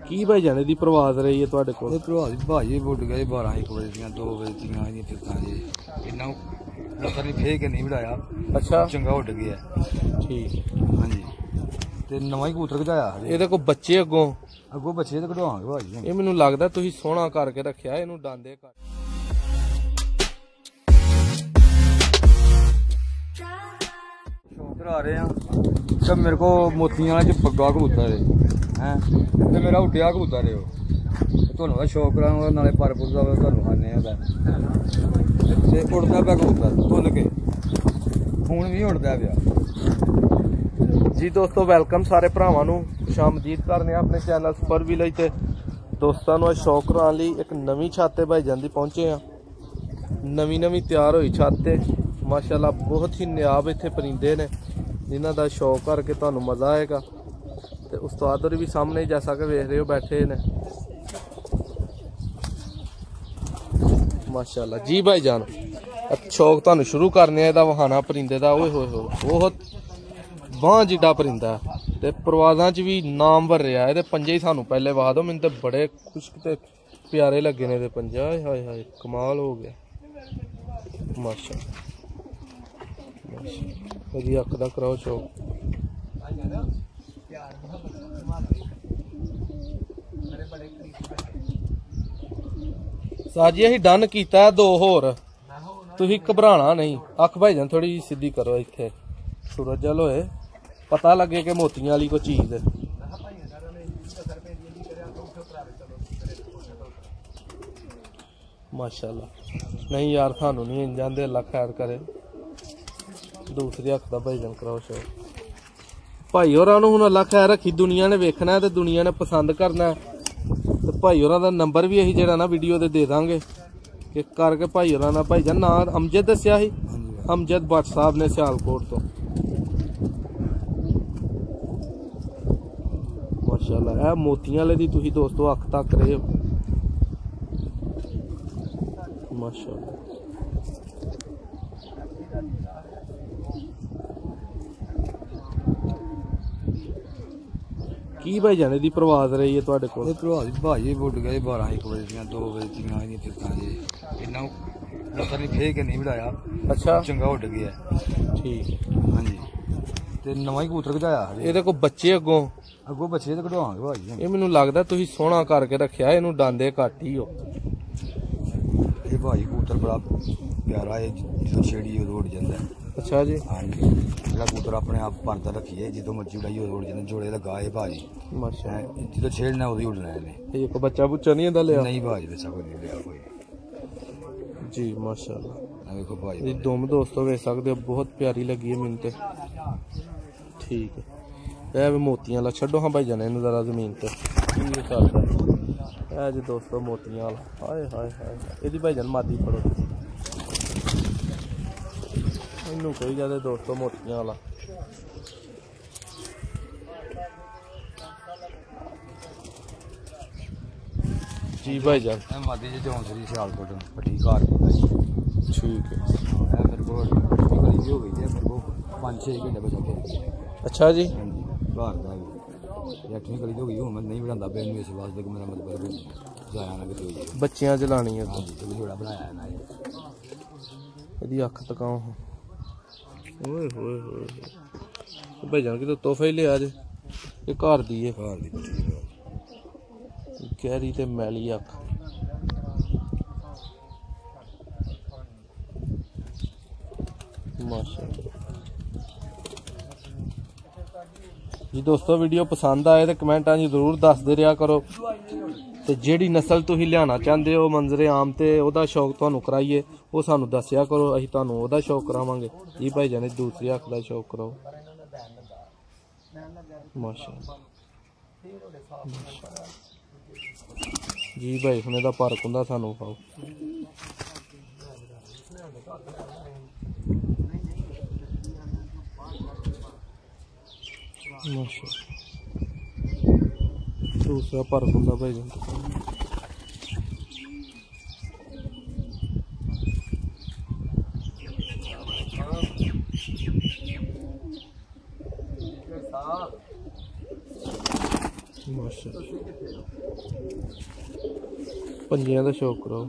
की भाई जाने दी प्रवास रही है तुहाडे कोल? प्रवास भाजी उड़ गए 12-1 बजे दियां 2 बजे दियां जी फिरतां जी इन्ना पता नहीं फेर के नहीं बढ़ाया। अच्छा चंगा उड़ गया। ठीक। हाँ जी ते नवा ही कबूतर कढाया ਇਹਦੇ ਕੋ ਬੱਚੇ ਅੱਗੋਂ ਬੱਚੇ ਤੇ ਕਢਵਾਵਾਂਗੇ ਭਾਜੀ। ਇਹ ਮੈਨੂੰ ਲੱਗਦਾ ਤੁਸੀਂ ਸੋਹਣਾ ਕਰਕੇ ਰੱਖਿਆ ਇਹਨੂੰ ਡਾਂਦੇ ਕਰ शौक करा रहे हैं सब मेरे को मोतियां च पग्गा कबूतर है ते मेरा उड्डिया कबूतर है ਤੁਹਾਨੂੰ ਦਾ ਸ਼ੌਕ ਕਰਾਂਗਾ ਨਾਲੇ ਪਰਪੁਰ ਦਾ ਤੁਹਾਨੂੰ ਖਾਣੇ ਆ ਤੇ ਉੜਦਾ ਪਿਆ ਕਬੂਤਰ ਭੁੱਲ ਕੇ ਹੁਣ ਵੀ ਉੜਦਾ ਪਿਆ। जी दोस्तों वेलकम सारे भरावां नूं खुशामदीद करने अपने चैनल सुपर विलेज ते दोस्तों नूं शौक कराने लई एक नवीं छत ते भाईजान दी पहुंचे आ। नवीं तैयार होई छत ते माशाअल्लाह बहुत ही नियाब इत्थे परिंदे ने जिन्हां दा शौक करके तुहानूं मज़ा आएगा। ते उस्ताद होर भी सामने जैसा कि वेख रहे हो बैठे ने माशाअल्लाह। जी भाईजान शौक तुहानूं शुरू करने दा वहाना परिंदे दा। ओए होए होए बहुत बांह जिड्डा परिंदा ते परवाज़ां च भी नामवर रहा है। पंजे ही सानू पहले वाह दो मैंने तो बड़े खुश ते प्यारे लगे ने पंजे। हाय हाय हाय कमाल हो गया माशाअल्लाह। मेरी अख दा कराओ शौक। साजी असीं डन कीता दो होर तुसीं घबराना नहीं। अख भाईजान थोड़ी जी सीधी करो इत्थे सूरज जल होए पता लगे कि मोतियां वाली कोई चीज है। माशाअल्लाह नहीं यार थानू नहीं इंज आंदे अल्लाह खैर करे। दूसरी अख दा भाईजान कराओ शौक। भाई होरां नूं हुण अल्लाह खैर रखी दुनिया ने वेखना है ते दुनिया ने पसंद करना है। ते भाई होरां दा नंबर भी असीं जेहड़ा ना वीडियो ते दे दांगे कि करके भाई होरां दा भाईजान नां अमजद दस्सिया ही अमजद भट्ट साहब ने सियालकोट तो माशाअल्लाह। है मोतियां वाले दी तुसीं दोस्तों अख तक रहे हो माशाअल्लाह। की भाई जाने दी प्रवास रही है तुहाडे कोल? प्रवास भाजी उड़ गए 12-1 बजे दियां 2 बजे दियां जी फिरतां जी इन्ना पता नहीं फेर के नहीं बढ़ाया। अच्छा चंगा उड़ गया। ठीक। हाँ जी ते नवा ही कबूतर कढाया ਇਹਦੇ ਕੋ ਬੱਚੇ ਅੱਗੋਂ ਬੱਚੇ ਤੇ ਕਢਵਾਵਾਂਗੇ ਭਾਜੀ। ਇਹ ਮੈਨੂੰ ਲੱਗਦਾ ਤੁਸੀਂ ਸੋਹਣਾ ਕਰਕੇ ਰੱਖਿਆ ਇਹਨੂੰ ਡਾਂਦੇ ਘੱਟ ਹੀ ਹੋ। ਇਹ ਭਾਜੀ ਕਬੂਤਰ ਬੜਾ ਪਿਆਰਾ ਹੈ ਜਦੋਂ ਛੇੜੀ ਉਹ ਉੜ ਜਾਂਦਾ। ਅੱਛਾ ਜੀ। हाँ जी ਜਿਹੜਾ ਕਬੂਤਰ ਆਪਣੇ ਆਪ ਪਰਦਾ ਰੱਖੀਏ ਜਦੋਂ ਮਰਜ਼ੀ ਉਡਾਈ ਉਹ ਉੜ ਜਾਂਦਾ ਜੋੜੇ ਲਗਾ ਇਹ ਭਾਜੀ ਮਾਸ਼ਾਅੱਲਾਹ। ਜਦੋਂ ਛੇੜਨਾ ਉਹਦੀ ਉਡਣਾ ਇਹਨੇ। ਇਹ ਕੋ ਬੱਚਾ ਬੁੱਚਾ ਨਹੀਂ ਇਹਦਾ ਲਿਆ? ਨਹੀਂ ਭਾਜੀ ਬੱਚਾ ਕੋਈ ਨਹੀਂ ਲਿਆ ਕੋਈ। जी माशाअल्लाह। देखो भाई ये दुम दोस्तों वेख सकते हो बहुत प्यारी लगी है मैनू ते। ठीक है ये मोतियां वाला छड्डो हाँ भाई जाने जरा जमीन ते ये चलता है जी दोस्तों मोतियां वाला। हाय हाय हाय यदि भाई जान मादी फड़ो इनू कोई ज्यादा दोस्तों मोतियां वाला। जी भाई जान मादी जी जौनसरी सियालकोट पट्टी घर ठीक है। मेरे को गली भी हो गई है मेरे को 5-6 घंटे बचा। अच्छा जी घर का 8वीं गली हो गई हूँ मैं नहीं बनाता पे इस वास्ते मेरा मतलब जाया ना कि बच्चियां चलानी है। हाँ जी जोड़ा बनाया है ना यदि अख तकाओ। ओए होए होए भाई जान कि तो तोहफा ही लिया जे ये घर दी है। घर दी गहरी ते मैली अख माशाअल्लाह। जी दोस्तों वीडियो पसंद आए तो कमेंटां च जरूर दसदे रहा करो ते जेड़ी नस्ल तुसीं लियाना चाहते हो मंजरे आम ते ओहदा शौक तुहानूं कराइए वो सानूं दस्सिया करो असीं तुहानूं ओहदा शौक करावांगे। जी भाई जाने दूसरी अख दा शौक कराओ माशाअल्लाह। जी भाई हुणे दा फर्क हुंदा सानूं खाओ। माशाअल्लाह दूसरा फर्क हुंदा भाई जान। माशाअल्लाह पंजियां दा शौक करो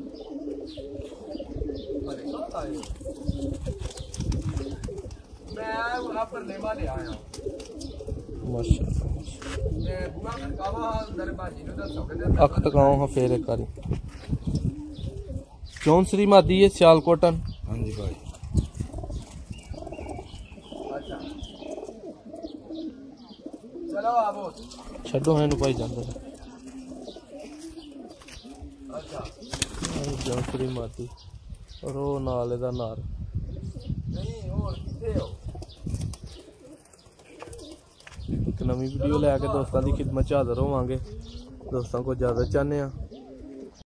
माशाअल्लाह अख तकाओ हाँ फिर एक बारी चौंसरी मादी है सियालकोटन। हाँ जी भाई छो है भाई जान चौंसरी मादी और वो नाल दा नार एक नवी वीडियो लैके दोस्तों की खिदमत हाजिर होवांगे। दोस्तों को इजाजत चाहते हैं।